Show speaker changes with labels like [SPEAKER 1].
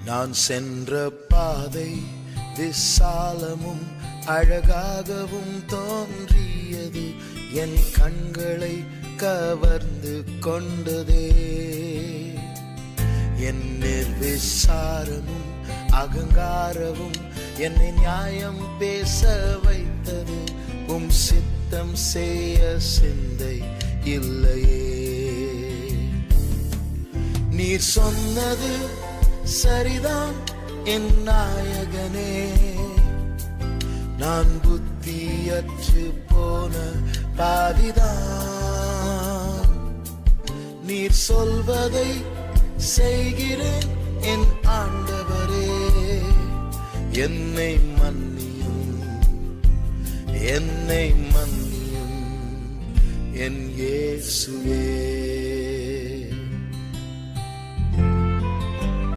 [SPEAKER 1] நான் சென்ற பாதை விசாலமும் அழகாகவும் தோன்றியது, என் கண்களை கவர்ந்து கொண்டதே. என் நிர்விசாரமும் அகங்காரமும் என்னை நியாயம் பேச வைத்தது, உம் சித்தம் செய்ய சிந்தை இல்லையே. நீர் சொன்னது சரிதான் என் நாயகனே, நான் புத்தியற்று போன பாதிதான். நீர் சொல்வதை செய்கிறேன் என் ஆண்டவரே, என்னை மன்னியும், என்னை மன்னியும் என் இயேசுவே.